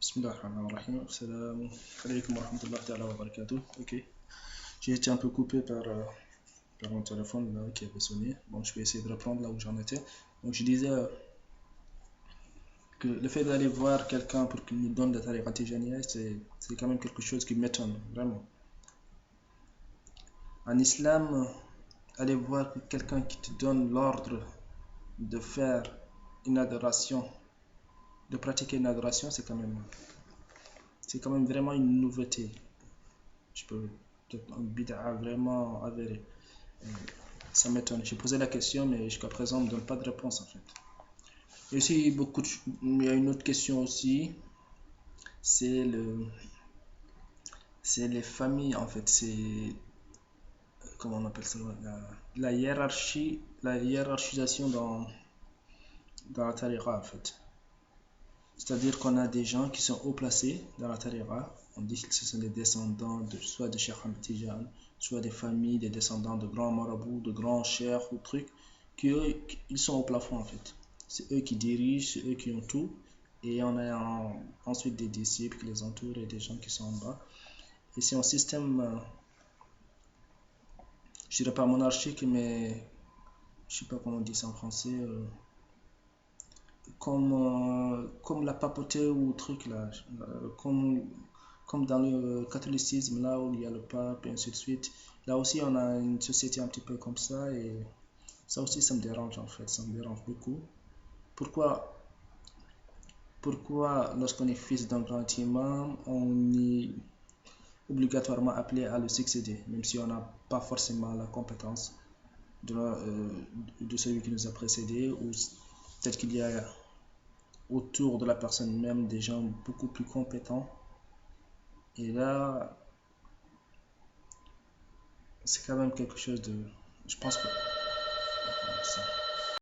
Bismillahirrahmanirrahim. Salam alaikum wa rahmatullahi ta'ala wa barakatuh. Ok, j'ai été un peu coupé par mon téléphone là, qui avait sonné. Bon, je vais essayer de reprendre là où j'en étais. Donc, je disais que le fait d'aller voir quelqu'un pour qu'il nous donne la tariqa tijaniya, c'est quand même quelque chose qui m'étonne, vraiment. En islam, aller voir quelqu'un qui te donne l'ordre de faire une adoration, de pratiquer une adoration, c'est quand même vraiment une nouveauté. Je peux peut-être un bid'a vraiment avéré. Ça m'étonne. J'ai posé la question, mais jusqu'à présent, on ne me donne pas de réponse en fait. Et aussi, il y a une autre question aussi, c'est c'est les familles en fait. C'est, comment on appelle ça, la hiérarchie, la hiérarchisation dans la tariqa en fait. C'est-à-dire qu'on a des gens qui sont haut placés dans la tariqa. On dit que ce sont des descendants soit de Cheikh Ahmed Tijan, soit des familles, des descendants de grands marabouts, de grands cheikhs ou trucs, qui eux, ils sont au plafond en fait. C'est eux qui dirigent, c'est eux qui ont tout. Et on a ensuite des disciples qui les entourent et des gens qui sont en bas. Et c'est un système, je dirais pas monarchique, mais je sais pas comment on dit ça en français, comme la papauté ou truc là, comme dans le catholicisme, là où il y a le pape et ainsi de suite. Là aussi, on a une société un petit peu comme ça et ça aussi, ça me dérange en fait, ça me dérange beaucoup. Pourquoi, pourquoi lorsqu'on est fils d'un grand imam, on est obligatoirement appelé à le succéder, même si on n'a pas forcément la compétence de celui qui nous a précédé, ou peut-être qu'il y a autour de la personne même des gens beaucoup plus compétents. Et là, c'est quand même quelque chose de... Je pense que...